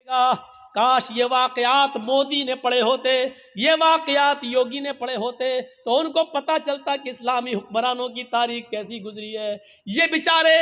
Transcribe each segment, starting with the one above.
काश ये वाकयात मोदी ने पढ़े होते, ये वाकयात योगी ने पढ़े होते, तो उनको पता चलता कि इस्लामी हुक्मरानों की तारीख कैसी गुजरी है। ये बेचारे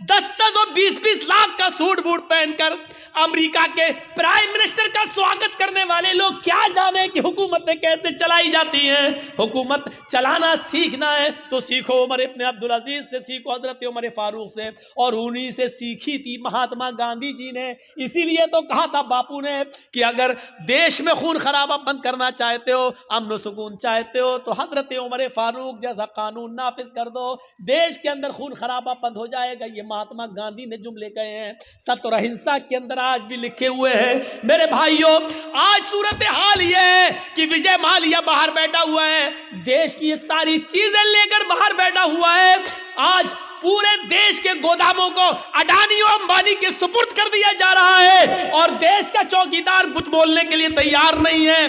10-10 और 20-20 लाख का सूट बूट पहनकर अमेरिका के प्राइम मिनिस्टर का स्वागत करने वाले लोग क्या जाने कि हुकूमतें कैसे चलाई जाती हैं। हुकूमत चलाना सीखना है तो सीखो उमर इब्न अब्दुल अजीज से, सीखो हजरत उमर फारूक से, और उन्हीं से सीखी थी महात्मा गांधी जी ने। इसीलिए तो कहा था बापू ने कि अगर देश में खून खराबा बंद करना चाहते हो, अमन सुकून चाहते हो, तो हजरत उमर फारूक जैसा कानून नाफिज कर दो, देश के अंदर खून खराबा बंद हो जाएगा। ये महात्मा गांधी ने जुमले कहे हैं, सत्य और अहिंसा के अंदर आज भी लिखे हुए हैं। मेरे भाइयों, आज सूरत हाल ये है कि विजय माल्या बाहर बैठा हुआ है, देश की ये सारी चीजें लेकर बाहर बैठा हुआ है। आज पूरे देश के गोदामों को अडानी और अंबानी के सुपुर्द कर दिया जा रहा है और देश का चौकीदार कुछ बोलने के लिए तैयार नहीं है।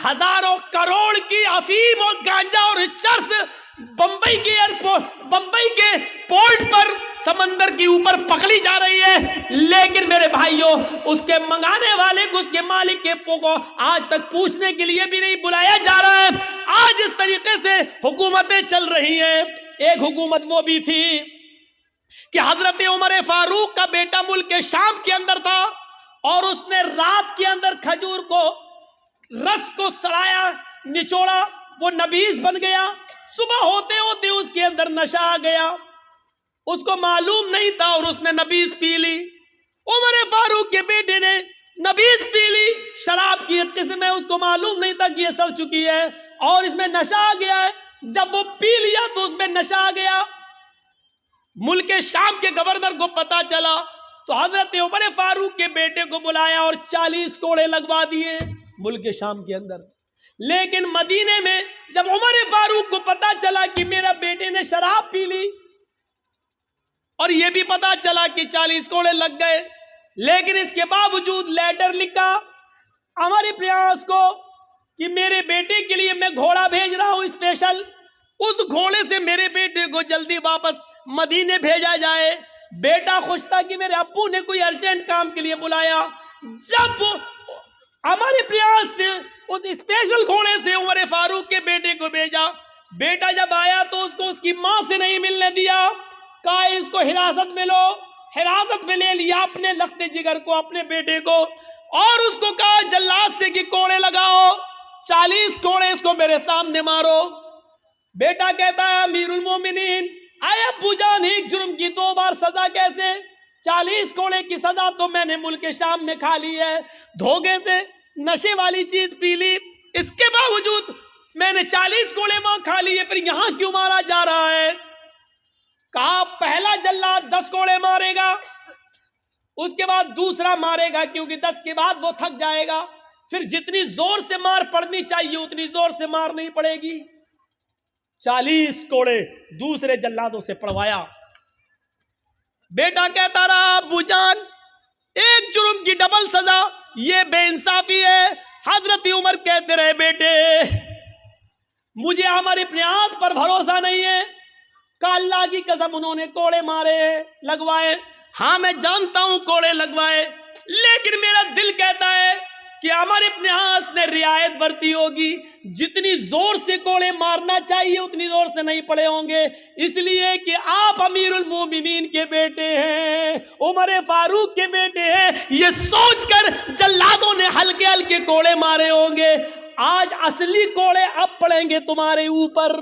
हजारों करोड़ की अफीम और गांजा और चरस बंबई के एयरपोर्ट, बंबई के पोर्ट पर समंदर के ऊपर पकड़ी जा रही है, लेकिन मेरे भाइयों उसके मंगाने वाले को, उसके मालिक के को आज तक पूछने के लिए भी नहीं बुलाया जा रहा है। आज इस तरीके से हुकूमतें चल रही हैं। एक हुकूमत वो भी थी कि हजरत उमर फारूक का बेटा मुल्क के शाम के अंदर था और उसने रात के अंदर खजूर को, रस को सड़ाया, निचोड़ा, वो नबीज बन गया। सुबह होते होते उसके अंदर नशा आ गया, उसको मालूम नहीं था और उसने नबीज पी ली। उमर फारूक के बेटे ने नबीज पी ली, शराब की एक किस्म है, उसको मालूम नहीं था कि ये सड़ चुकी है और इसमें नशा आ गया है। जब वो पी लिया तो उसमें नशा आ गया। मुल्क के शाम के गवर्नर को पता चला तो हजरत उमर फारूक के बेटे को बुलाया और 40 कोड़े लगवा दिए मुल्क के शाम के अंदर। लेकिन मदीने में जब उमर फारूक को पता चला कि मेरा बेटे ने शराब पी ली और यह भी पता चला कि 40 कोड़े लग गए, लेकिन इसके बावजूद लेटर लिखा अमर प्रयास को कि मेरे बेटे के लिए मैं घोड़ा भेज रहा हूं स्पेशल, उस घोड़े से मेरे बेटे को जल्दी वापस मदीने भेजा जाए। बेटा खुश था कि मेरे अब्बू ने कोई अर्जेंट काम के लिए बुलाया। जब अमर प्रयास ने उस स्पेशल घोड़े से उमर फारूक के बेटे को भेजा, बेटा जब आया तो उसको उसकी मां से नहीं मिलने दिया, कहा इसको हिरासत में लो। हिरासत में ले लिया अपने लखते जिगर को, अपने बेटे को, और उसको कहा जल्लाद से कि कोड़े लगाओ, 40 कोड़े इसको मेरे सामने मारो। बेटा कहता है अमीरुल मोमिनीन, आए अब्बू जान, एक जुर्म की 2 बार सजा कैसे? 40 कोड़े की सजा तो मैंने मुल्क के शाम में खा ली है, धोखे से नशे वाली चीज पी ली, इसके बावजूद मैंने 40 कोड़े वहां खा लिए, फिर यहां क्यों मारा जा रहा है? कहा पहला जल्लाद 10 कोड़े मारेगा, उसके बाद दूसरा मारेगा, क्योंकि 10 के बाद वो थक जाएगा, फिर जितनी जोर से मार पड़नी चाहिए उतनी जोर से मार नहीं पड़ेगी। 40 कोड़े दूसरे जल्लादों से पड़वाया। बेटा कहता रहा अब्बू जान, एक जुर्म की डबल सजा, ये बेइंसाफी है। हजरत उमर कहते रहे बेटे मुझे अमर इब्न आस पर भरोसा नहीं है, का अल्लाह की कसम उन्होंने कोड़े मारे लगवाए, हाँ मैं जानता हूं कोड़े लगवाए, लेकिन मेरा दिल कहता है कि अमर इब्न आस ने रियायत बरती होगी, जितनी जोर से कोड़े मारना चाहिए उतनी जोर से नहीं पड़े होंगे, इसलिए कि आप अमीरुल मोमिनीन के बेटे हैं, उमर फारूक के बेटे हैं, ये सोचकर जल्लादों ने हल्के हल्के कोड़े मारे होंगे। आज असली कोड़े अब पड़ेंगे तुम्हारे ऊपर।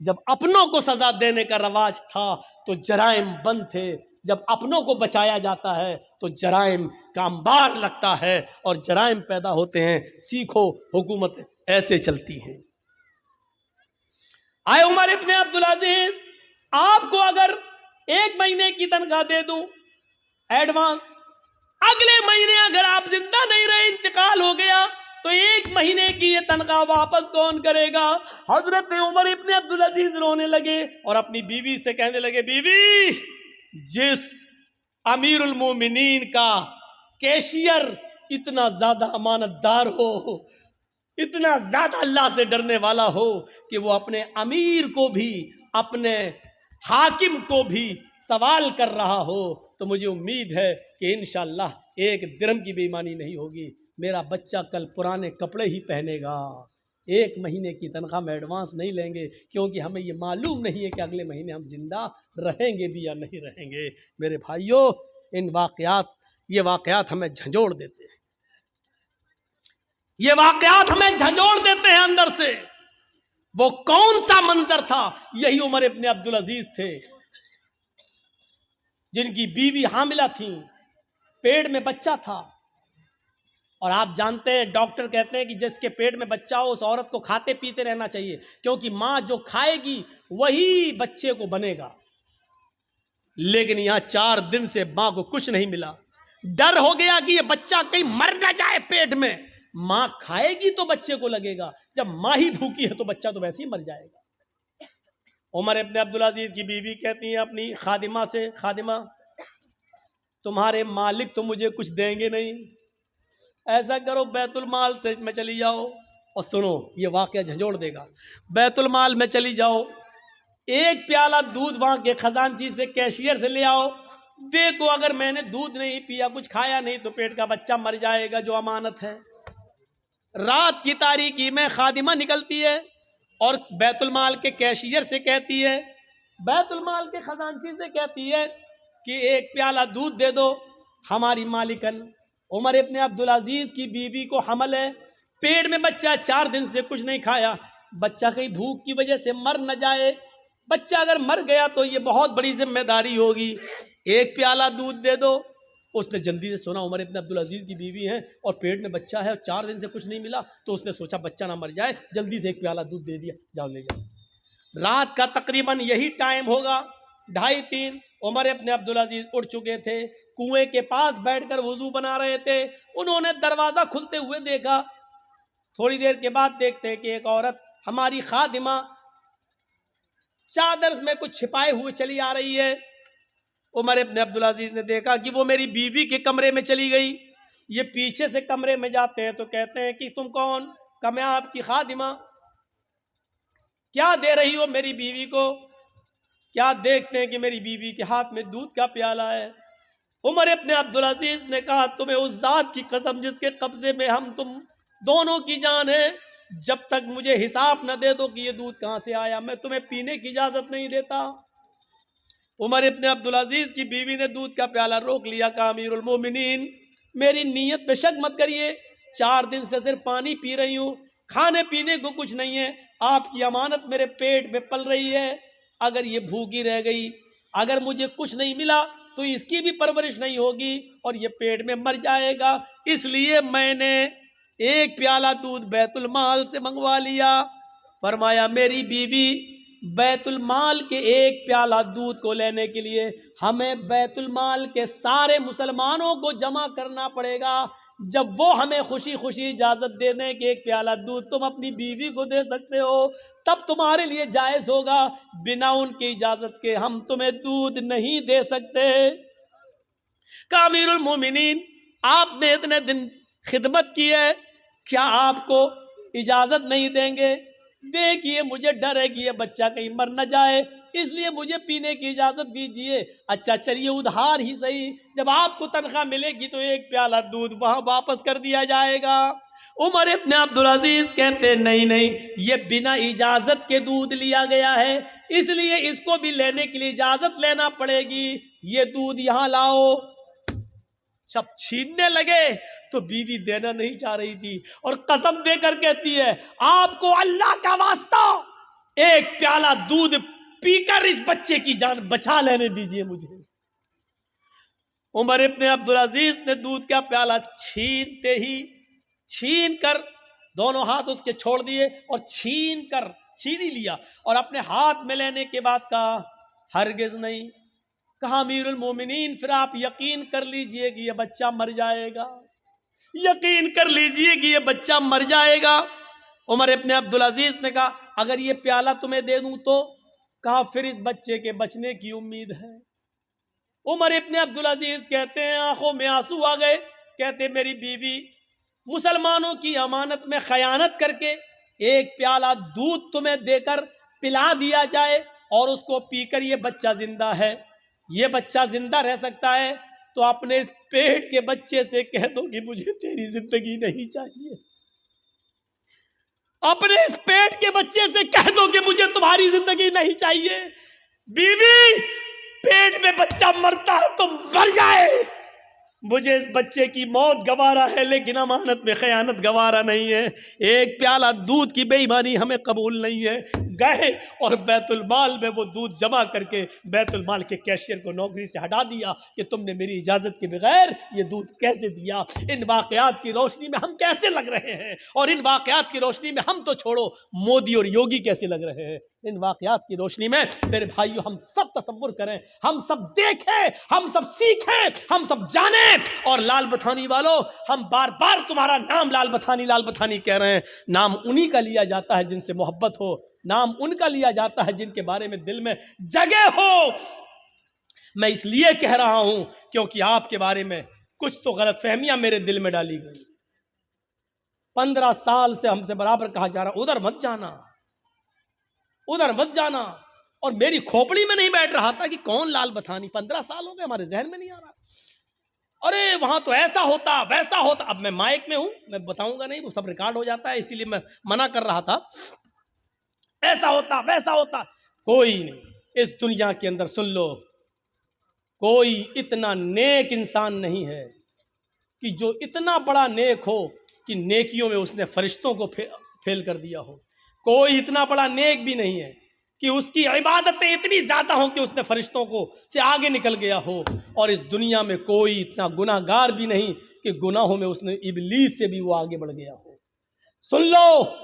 जब अपनों को सजा देने का रवाज था तो जराइम बंद थे, जब अपनों को बचाया जाता है तो जराइम का अंबार लगता है और जराइम पैदा होते हैं। सीखो, हुकूमत ऐसे चलती है। आए उमर इब्न अब्दुल अजीज, आपको अगर 1 महीने की तनख्वाह दे दूं एडवांस, अगले महीने अगर आप जिंदा नहीं रहे, इंतकाल हो गया, तो 1 महीने की ये तनख्वाह वापस कौन करेगा? हजरत उमर इब्न अब्दुल अजीज रोने लगे और अपनी बीवी से कहने लगे, बीवी जिस अमीरुल मोमिनीन का कैशियर इतना ज्यादा अमानतदार हो, इतना ज्यादा अल्लाह से डरने वाला हो कि वो अपने अमीर को भी, अपने हाकिम को भी सवाल कर रहा हो, तो मुझे उम्मीद है कि इंशाअल्लाह एक दिरहम की बेईमानी नहीं होगी। मेरा बच्चा कल पुराने कपड़े ही पहनेगा, 1 महीने की तनख्वाह में एडवांस नहीं लेंगे, क्योंकि हमें ये मालूम नहीं है कि अगले महीने हम जिंदा रहेंगे भी या नहीं रहेंगे। मेरे भाइयों, ये वाक़यात हमें झंझोड़ देते हैं, ये वाक़यात हमें झंझोड़ देते हैं अंदर से। वो कौन सा मंजर था? यही उमर इब्न अब्दुल अजीज थे, जिनकी बीवी हामिला थी, पेट में बच्चा था। और आप जानते हैं, डॉक्टर कहते हैं कि जिसके पेट में बच्चा हो उस औरत को खाते पीते रहना चाहिए, क्योंकि माँ जो खाएगी वही बच्चे को बनेगा। लेकिन यहां 4 दिन से माँ को कुछ नहीं मिला। डर हो गया कि ये बच्चा कहीं मर ना जाए पेट में। माँ खाएगी तो बच्चे को लगेगा, जब माँ ही भूखी है तो बच्चा तो वैसे ही मर जाएगा। उमर इब्न अब्दुल अजीज की बीवी कहती है अपनी खादिमा से, खादिमा तुम्हारे मालिक तो मुझे कुछ देंगे नहीं, ऐसा करो बैतुल माल से में चली जाओ, और सुनो ये वाक़या झंझोड़ देगा। बैतुल माल में चली जाओ, 1 प्याला दूध वहाँ के खजानची से, कैशियर से ले आओ। देखो अगर मैंने दूध नहीं पिया, कुछ खाया नहीं, तो पेट का बच्चा मर जाएगा जो अमानत है। रात की तारीकी में खादिमा निकलती है और बैतुल माल के कैशियर से कहती है, बैतुल माल के खजानची से कहती है कि 1 प्याला दूध दे दो। हमारी मालिकन उमर इब्न अब्दुल अजीज की बीवी को हमल है, पेट में बच्चा, 4 दिन से कुछ नहीं खाया, बच्चा कहीं भूख की वजह से मर न जाए। बच्चा अगर मर गया तो ये बहुत बड़ी जिम्मेदारी होगी, 1 प्याला दूध दे दो। उसने जल्दी से सुना उमर इब्न अब्दुल अजीज की बीवी है और पेट में बच्चा है और 4 दिन से कुछ नहीं मिला, तो उसने सोचा बच्चा ना मर जाए, जल्दी से 1 प्याला दूध दे दिया, जाओ ले जाओ। रात का तकरीबन यही टाइम होगा, 2:30। उमर इब्न अब्दुल अजीज उठ चुके थे, कुएं के पास बैठकर वुजू बना रहे थे। उन्होंने दरवाजा खुलते हुए देखा। थोड़ी देर के बाद देखते हैं कि एक औरत, हमारी खादिमा, चादर में कुछ छिपाए हुए चली आ रही है। उमर इब्न अब्दुल अजीज ने देखा कि वो मेरी बीवी के कमरे में चली गई। ये पीछे से कमरे में जाते हैं तो कहते हैं कि तुम कौन? कहा मैं आपकी खादिमा। क्या दे रही हो मेरी बीवी को? क्या देखते हैं कि मेरी बीवी के हाथ में दूध का प्याला है। उमर इब्न अब्दुल अजीज ने कहा, तुम्हें उस जात की कसम जिसके कब्जे में हम तुम दोनों की जान है, जब तक मुझे हिसाब न दे दो कि ये दूध कहां से आया, मैं तुम्हें पीने की इजाजत नहीं देता। उमर इब्न अब्दुल अजीज की बीवी ने दूध का प्याला रोक लिया। कहा अमीरुल मोमिनीन, मेरी नीयत पे शक मत करिए, 4 दिन से सिर्फ पानी पी रही हूँ, खाने पीने को कुछ नहीं है। आपकी अमानत मेरे पेट में पल रही है, अगर ये भूखी रह गई, अगर मुझे कुछ नहीं मिला तो इसकी भी परवरिश नहीं होगी और ये पेट में मर जाएगा। इसलिए मैंने 1 प्याला दूध बैतुल माल से मंगवा लिया। फरमाया मेरी बीवी, बैतुल माल के 1 प्याला दूध को लेने के लिए हमें बैतुल माल के सारे मुसलमानों को जमा करना पड़ेगा। जब वो हमें खुशी खुशी इजाजत दे दें कि 1 प्याला दूध तुम अपनी बीवी को दे सकते हो, तब तुम्हारे लिए जायज होगा। बिना उनकी इजाजत के हम तुम्हें दूध नहीं दे सकते। का अमीरुल मोमिनीन, आपने इतने दिन खिदमत की है, क्या आपको इजाजत नहीं देंगे? देखिए मुझे डर है कि ये बच्चा कहीं मर न जाए, इसलिए मुझे पीने की इजाजत दीजिए। अच्छा चलिए उधार ही सही, जब आपको तनख्वाह मिलेगी तो 1 प्याला दूध वहां वापस कर दिया जाएगा। उमर इब्न अब्दुल अजीज कहते नहीं नहीं, ये बिना इजाजत के दूध लिया गया है, इसलिए इसको भी लेने के लिए इजाजत लेना पड़ेगी। ये दूध यहां लाओ। सब छीनने लगे तो बीवी देना नहीं चाह रही थी और कसम देकर कहती है, आपको अल्लाह का वास्ता 1 प्याला दूध पीकर इस बच्चे की जान बचा लेने दीजिए मुझे। उमर इब्न अब्दुल अजीज ने दूध का प्याला छीन कर दोनों हाथ उसके छोड़ दिए और छीन ही लिया और अपने हाथ में लेने के बाद कहा, हरगिज नहीं। कहा अमीरुल मोमिनीन, फिर आप यकीन कर लीजिए कि ये बच्चा मर जाएगा, यकीन कर लीजिए कि ये बच्चा मर जाएगा। उमर इब्न अब्दुल अजीज ने कहा, अगर ये प्याला तुम्हें दे दूं तो? कहा फिर इस बच्चे के बचने की उम्मीद है। उमर इब्न अब्दुल अजीज कहते हैं आंखों में आंसू आ गए। कहते मेरी बीवी, मुसलमानों की अमानत में खयानत करके 1 प्याला दूध तुम्हें देकर पिला दिया जाए और उसको पीकर ये बच्चा जिंदा है, ये बच्चा जिंदा रह सकता है, तो अपने इस पेट के बच्चे से कह दो कि मुझे तेरी जिंदगी नहीं चाहिए। अपने इस पेट के बच्चे से कह दो कि मुझे तुम्हारी जिंदगी नहीं चाहिए। बीवी, पेट में बच्चा मरता है तो मर जाए, मुझे इस बच्चे की मौत गवारा है, लेकिन अमानत में खयानत गवारा नहीं है। एक प्याला दूध की बेईमानी हमें कबूल नहीं है। गए और बैतुल माल में वो दूध जमा करके बैतुल माल के कैशियर को नौकरी से हटा दिया कि तुमने मेरी इजाज़त के बगैर ये दूध कैसे दिया। इन वाक़यात की रोशनी में हम कैसे लग रहे हैं, और इन वाक़यात की रोशनी में हम तो छोड़ो मोदी और योगी कैसे लग रहे हैं। इन वाक़यात की रोशनी में मेरे भाइयों हम सब तसव्वुर करें, हम सब देखें, हम सब सीखें, हम सब जानें। और लाल बथानी वालों, हम बार बार तुम्हारा नाम लाल बथानी कह रहे हैं। नाम उन्हीं का लिया जाता है जिनसे मोहब्बत हो, नाम उनका लिया जाता है जिनके बारे में दिल में जगह हो। मैं इसलिए कह रहा हूं क्योंकि आपके बारे में कुछ तो गलतफहमियां मेरे दिल में डाली गई। 15 साल से हमसे बराबर कहा जा रहा उधर मत जाना, उधर मत जाना, और मेरी खोपड़ी में नहीं बैठ रहा था कि कौन लाल बथानी। 15 साल हो गए, हमारे जहन में नहीं आ रहा। अरे वहां तो ऐसा होता वैसा होता। अब मैं माइक में हूं, मैं बताऊंगा नहीं, वो सब रिकॉर्ड हो जाता है, इसीलिए मैं मना कर रहा था। ऐसा होता वैसा होता, कोई नहीं इस दुनिया के अंदर, सुन लो, कोई इतना नेक इंसान नहीं है कि जो इतना बड़ा नेक हो कि नेकियों में उसने फरिश्तों को फेल कर दिया हो। कोई इतना बड़ा नेक भी नहीं है कि उसकी इबादतें इतनी ज्यादा हो कि उसने फरिश्तों को से आगे निकल गया हो। और इस दुनिया में कोई इतना गुनाहगार भी नहीं कि गुनाहों में उसने इबलीस से भी वो आगे बढ़ गया हो। सुन लो,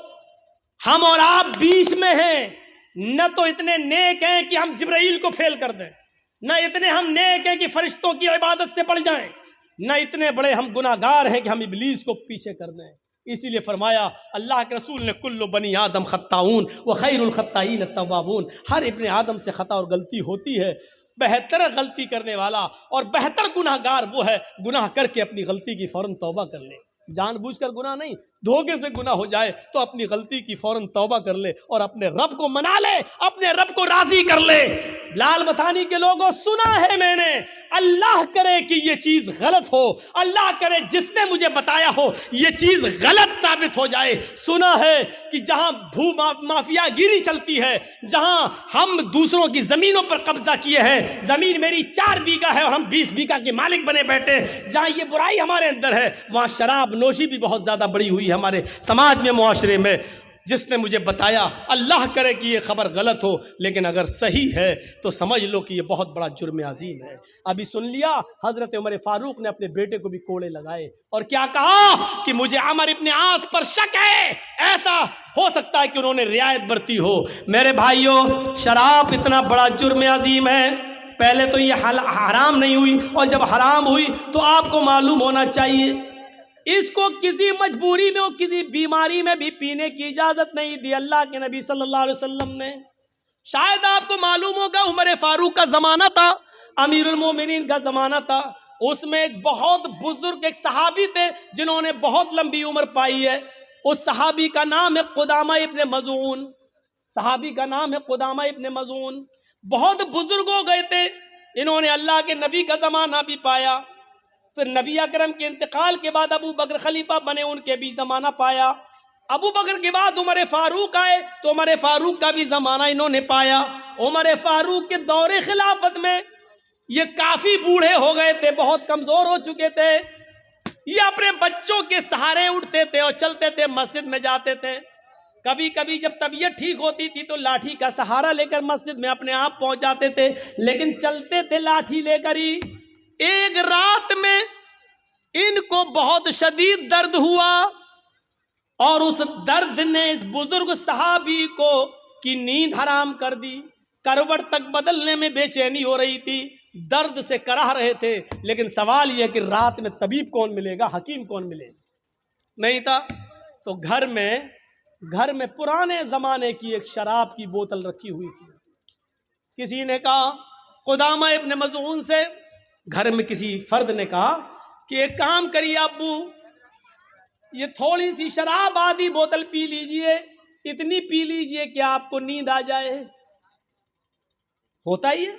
हम और आप बीच में हैं। न तो इतने नेक हैं कि हम जिब्राइल को फेल कर दें, न इतने हम नेक हैं कि फरिश्तों की इबादत से पड़ जाएं, न इतने बड़े हम गुनाहगार हैं कि हम इबलीस को पीछे कर दें। इसीलिए फरमाया अल्लाह के रसूल ने, कुल्लु बनी आदम खत्ताऊन व खैरुल खत्ताईन तव्वाबून। हर इब्ने आदम से खता और गलती होती है, बेहतर गलती करने वाला और बेहतर गुनाहगार वो है गुनाह करके अपनी गलती की फौरन तौबा कर ले। जानबूझकर गुनाह नहीं, धोखे से गुनाह हो जाए तो अपनी गलती की फौरन तौबा कर ले और अपने रब को मना ले, अपने रब को राजी कर ले। लाल बथानी के लोगों, सुना है मैंने, अल्लाह करे कि ये चीज गलत हो, अल्लाह करे जिसने मुझे बताया हो ये चीज गलत साबित हो जाए। सुना है कि जहां भू माफियागिरी चलती है, जहां हम दूसरों की जमीनों पर कब्जा किए हैं, जमीन मेरी 4 बीघा है और हम 20 बीघा के मालिक बने बैठे, जहां ये बुराई हमारे अंदर है, वहां शराब नोशी भी बहुत ज्यादा बड़ी हुई है हमारे समाज में, मुआशरे में। जिसने मुझे बताया, अल्लाह करे कि ये खबर गलत हो, लेकिन अगर सही है तो समझ लो कि ये बहुत बड़ा जुर्म अजीम है। अभी सुन लिया, हजरत उमर फारूक ने अपने बेटे को भी कोड़े लगाए और क्या कहा कि मुझे अमर इब्ने आस पर शक है, ऐसा हो सकता है कि उन्होंने रियायत बरती हो। मेरे भाइयों, शराब इतना बड़ा जुर्म अजीम है। पहले तो ये हराम नहीं हुई, और जब हराम हुई तो आपको मालूम होना चाहिए इसको किसी मजबूरी में और किसी बीमारी में भी पीने की इजाजत नहीं दी अल्लाह के नबी सल्लल्लाहु अलैहि वसल्लम ने। शायद आपको मालूम होगा, उमर फारूक का जमाना था, अमीरुल मोमिनीन का जमाना था। उसमें एक बहुत बुजुर्ग एक सहाबी थे जिन्होंने बहुत लंबी उम्र पाई है। उस सहाबी का नाम है कुदामा इब्ने मजून। सहाबी का नाम है कुदामा इब्ने मजून। बहुत बुजुर्ग हो गए थे, इन्होंने अल्लाह के नबी का जमाना भी पाया। फिर नबी अकरम के इंतकाल के बाद अबू बकर खलीफा बने, उनके भी जमाना पाया। अबू बकर के बाद उमर फारूक आए तो उमर फारूक का भी जमाना इन्होंने पाया। उमर फारूक के दौरे खिलाफत में ये काफी बूढ़े हो गए थे, बहुत कमजोर हो चुके थे। ये अपने बच्चों के सहारे उठते थे और चलते थे, मस्जिद में जाते थे। कभी कभी जब तबीयत ठीक होती थी तो लाठी का सहारा लेकर मस्जिद में अपने आप पहुंच जाते थे, लेकिन चलते थे लाठी लेकर ही। एक रात में इनको बहुत शदीद दर्द हुआ और उस दर्द ने इस बुजुर्ग सहाबी को की नींद हराम कर दी। करवट तक बदलने में बेचैनी हो रही थी, दर्द से कराह रहे थे। लेकिन सवाल यह कि रात में तबीब कौन मिलेगा, हकीम कौन मिलेगा, नहीं था। तो घर में पुराने जमाने की एक शराब की बोतल रखी हुई थी। किसी ने कहा, कुदामा इब्ने मजून से, घर में किसी फर्द ने कहा कि एक काम करिए अब्बू, ये थोड़ी सी शराब आधी बोतल पी लीजिए, इतनी पी लीजिए कि आपको नींद आ जाए। होता ही है,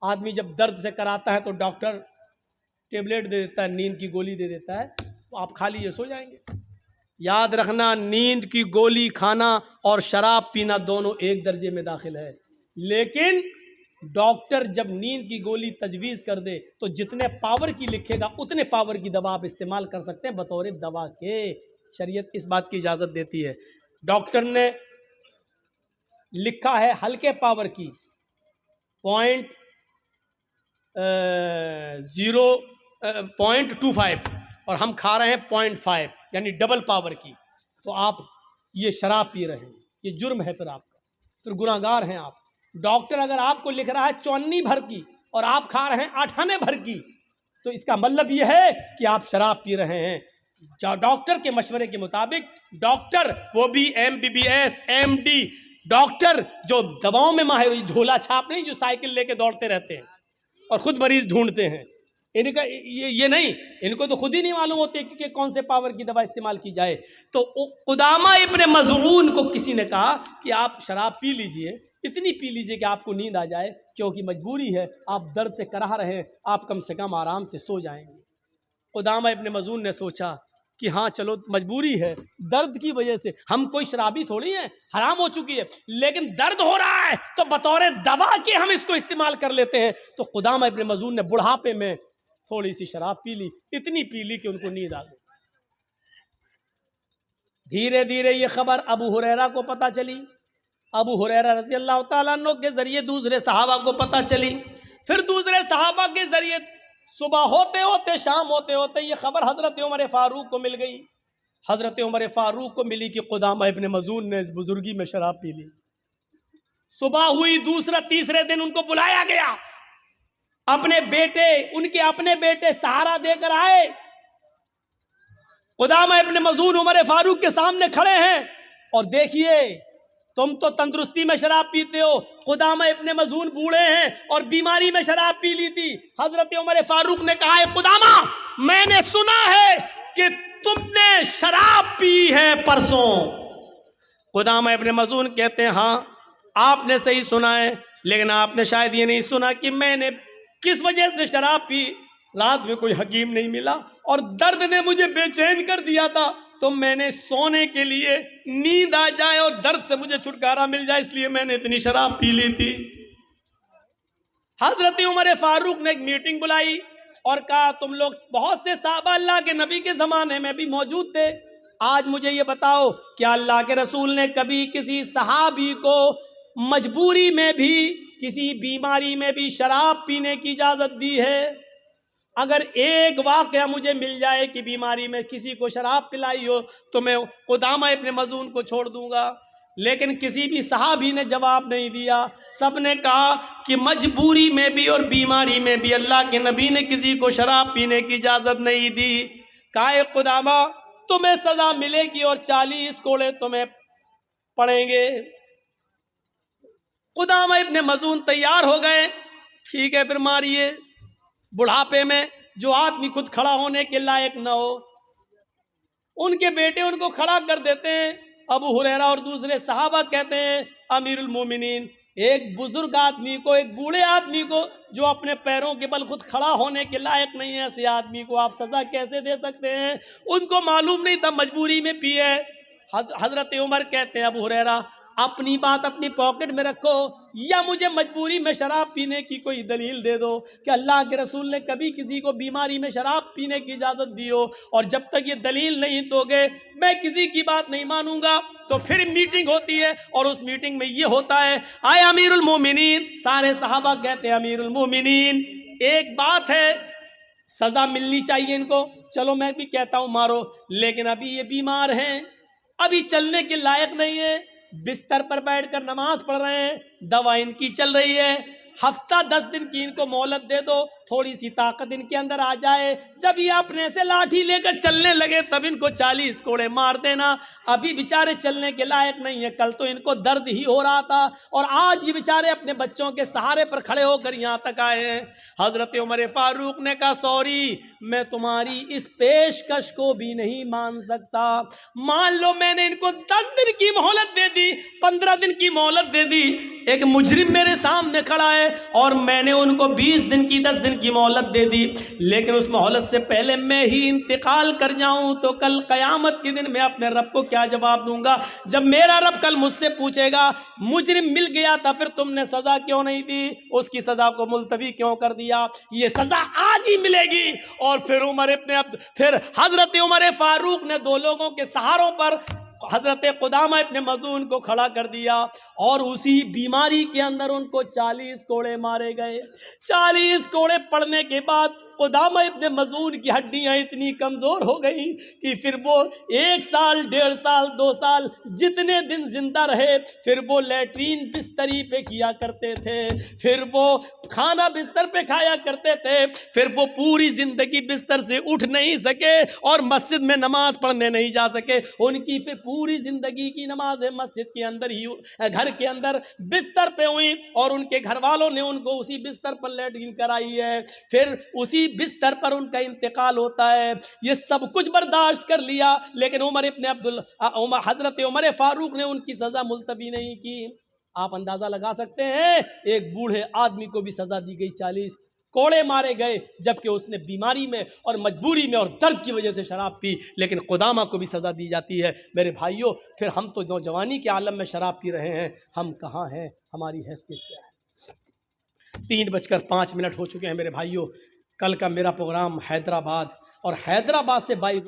आदमी जब दर्द से कराता है तो डॉक्टर टेबलेट दे देता है, नींद की गोली दे देता है, तो आप खा लीजिए, सो जाएंगे। याद रखना, नींद की गोली खाना और शराब पीना दोनों एक दर्जे में दाखिल है। लेकिन डॉक्टर जब नींद की गोली तजवीज़ कर दे तो जितने पावर की लिखेगा उतने पावर की दवा आप इस्तेमाल कर सकते हैं बतौर दवा के। शरीयत इस बात की इजाज़त देती है। डॉक्टर ने लिखा है हल्के पावर की 0.25 और हम खा रहे हैं 0.5 यानी डबल पावर की, तो आप ये शराब पी रहे हैं, ये जुर्म है, फिर आपका, फिर गुनाहगार हैं आप। डॉक्टर अगर आपको लिख रहा है 54 भर की और आप खा रहे हैं 98 भर की, तो इसका मतलब यह है कि आप शराब पी रहे हैं। डॉक्टर के मशवरे के मुताबिक, डॉक्टर वो भी MBBS MD डॉक्टर जो दवाओं में माहिर, झोला छाप नहीं जो साइकिल लेके दौड़ते रहते हैं और खुद मरीज ढूंढते हैं, इनका ये नहीं, इनको तो खुद ही नहीं मालूम होती कि कौन से पावर की दवा इस्तेमाल की जाए। तो कुदामा इब्न मज़ऊन को किसी ने कहा कि आप शराब पी लीजिए, इतनी पी लीजिए कि आपको नींद आ जाए, क्योंकि मजबूरी है, आप दर्द से कराह रहे हैं, आप कम से कम आराम से सो जाएंगे। कुदामा इब्न मज़ऊन ने सोचा कि हाँ चलो मजबूरी है, दर्द की वजह से, हम कोई शराबी थोड़ी हैं, हराम हो चुकी है, लेकिन दर्द हो रहा है तो बतौर दवा के हम इसको इस्तेमाल कर लेते हैं। तो कुदामा इब्न मज़ऊन ने बुढ़ापे में थोड़ी सी शराब पी ली, इतनी पी ली कि उनको नींद आ गई। धीरे धीरे ये खबर अबू हुरैरा को पता चली, अबू हुरैरा रज़ी अल्लाह तआला अन्हु के जरिए दूसरे सहाबा को पता चली, फिर दूसरे सहाबा के जरिए सुबह होते होते शाम होते होते ये खबर हजरत उमर फारूक को मिल गई। हजरत उमर फारूक को मिली कि कुदामा इब्न मज़ऊन ने इस बुजुर्गी में शराब पी ली। सुबह हुई, दूसरा तीसरे दिन उनको बुलाया गया, अपने बेटे, उनके अपने बेटे सहारा देकर आए। कुदामा इब्न मज़ऊन उमर फारूक के सामने खड़े हैं और देखिए तुम तो तंदुरुस्ती में शराब पीते हो, कुदामा इब्न मज़ऊन बूढ़े हैं और बीमारी में शराब पी ली थी। हजरत उमर फारूक ने कहा है कुदामा, मैंने सुना है कि तुमने शराब पी है परसों। कुदामा इब्न मज़ऊन कहते हैं हाँ आपने सही सुना है, लेकिन आपने शायद ये नहीं सुना कि मैंने किस वजह से शराब पी। रात में कोई हकीम नहीं मिला और दर्द ने मुझे बेचैन कर दिया था, तो मैंने सोने के लिए, नींद आ जाए और दर्द से मुझे छुटकारा मिल जाए, इसलिए मैंने इतनी शराब पी ली थी। हजरत उमर फारूक ने एक मीटिंग बुलाई और कहा तुम लोग, बहुत से साहबा अल्लाह के नबी के ज़माने में भी मौजूद थे, आज मुझे ये बताओ क्या अल्लाह के रसूल ने कभी किसी सहाबी को मजबूरी में भी, किसी बीमारी में भी शराब पीने की इजाज़त दी है? अगर एक वाक़या मुझे मिल जाए कि बीमारी में किसी को शराब पिलाई हो तो मैं कुदामा इब्न मज़ऊन को छोड़ दूंगा। लेकिन किसी भी सहाबी ने जवाब नहीं दिया, सब ने कहा कि मजबूरी में भी और बीमारी में भी अल्लाह के नबी ने किसी को शराब पीने की इजाज़त नहीं दी। कहा कुदामा तुम्हें सज़ा मिलेगी और 40 कोड़े तुम्हें पड़ेंगे। कुदामा इब्न मज़ऊन तैयार हो गए, ठीक है फिर मारिए। बुढ़ापे में जो आदमी खुद खड़ा होने के लायक ना हो, उनके बेटे उनको खड़ा कर देते हैं। अबू हुरैरा और दूसरे सहाबा कहते हैं अमीरुल मोमिनीन, एक बुजुर्ग आदमी को, एक बूढ़े आदमी को जो अपने पैरों के बल खुद खड़ा होने के लायक नहीं है, ऐसे आदमी को आप सजा कैसे दे सकते हैं? उनको मालूम नहीं था मजबूरी में पिए। हजरत उमर कहते हैं अबू हुरैरा अपनी बात अपनी पॉकेट में रखो, या मुझे मजबूरी में शराब पीने की कोई दलील दे दो कि अल्लाह के रसूल ने कभी किसी को बीमारी में शराब पीने की इजाज़त दी हो, और जब तक ये दलील नहीं दोगे मैं किसी की बात नहीं मानूंगा। तो फिर मीटिंग होती है और उस मीटिंग में ये होता है, आए अमीरुल मोमिनीन, सारे सहाबा कहते हैं अमीरुल मोमिनीन एक बात है, सज़ा मिलनी चाहिए इनको, चलो मैं भी कहता हूँ मारो, लेकिन अभी ये बीमार हैं, अभी चलने के लायक नहीं है, बिस्तर पर बैठकर नमाज पढ़ रहे हैं, दवा इनकी चल रही है, हफ्ता 10 दिन की इनको मोहलत दे दो, थोड़ी सी ताकत इनके अंदर आ जाए, जब ये अपने से लाठी लेकर चलने लगे तब इनको 40 कोड़े मार देना। अभी बेचारे चलने के लायक नहीं है, कल तो इनको दर्द ही हो रहा था और आज ये बेचारे अपने बच्चों के सहारे पर खड़े होकर यहाँ तक आए हैं। हजरत उमर फारूक ने कहा सॉरी, मैं तुम्हारी इस पेशकश को भी नहीं मान सकता। मान लो मैंने इनको 10 दिन की मोहलत दे दी, 15 दिन की मोहलत दे दी, एक मुजरिम मेरे सामने खड़ा है और मैंने उनको 20 दिन की 10 दिन की मोहलत दे दी, लेकिन उस मोहलत से पहले मैं ही इंतकाल कर जाऊं तो कल क़यामत के दिन मैं अपने रब को क्या जवाब दूंगा? जब मेरा रब कल मुझसे पूछेगा मुजरिम मिल गया था फिर तुमने सज़ा क्यों नहीं दी, उसकी सज़ा को मुलतवी क्यों कर दिया, ये सज़ा आज ही मिलेगी। और फिर हज़रत उमर फारूक ने दो लोगों के सहारों पर हजरत कुदामा इब्न मज़ून को खड़ा कर दिया और उसी बीमारी के अंदर उनको 40 कोड़े मारे गए। 40 कोड़े पड़ने के बाद कुदामा इब्न मज़ून की हड्डियां इतनी कमज़ोर हो गई कि फिर वो 1 साल 1.5 साल 2 साल जितने दिन जिंदा रहे फिर वो लैट्रीन बिस्तरी पे किया करते थे, फिर वो खाना बिस्तर पे खाया करते थे, फिर वो पूरी जिंदगी बिस्तर से उठ नहीं सके और मस्जिद में नमाज पढ़ने नहीं जा सके। उनकी फिर पूरी जिंदगी की नमाज मस्जिद के अंदर ही, घर के अंदर बिस्तर पे हुई और उनके घर वालों ने उनको उसी बिस्तर पर लैट्रीन कराई है, फिर उसी बिस्तर पर उनका इंतकाल होता है। ये सब कुछ बर्दाश्त कर लिया, लेकिन हजरत उमर फारूक ने उनकी सजा मुलतवी नहीं की। आप अंदाजा लगा सकते हैं, एक बूढ़े आदमी को भी सजा दी गई, 40 कोड़े मारे गए, जबकि उसने बीमारी में और मजबूरी में और दर्द की वजह से शराब पी, लेकिन कुदामा को भी सजा दी जाती है। मेरे भाइयों, फिर हम तो नौजवानी के आलम में शराब पी रहे हैं, हम कहाँ हैं, हमारी हैसियत क्या है? 3:05 हो चुके हैं मेरे भाइयों। कल का मेरा प्रोग्राम हैदराबाद, और हैदराबाद से बाई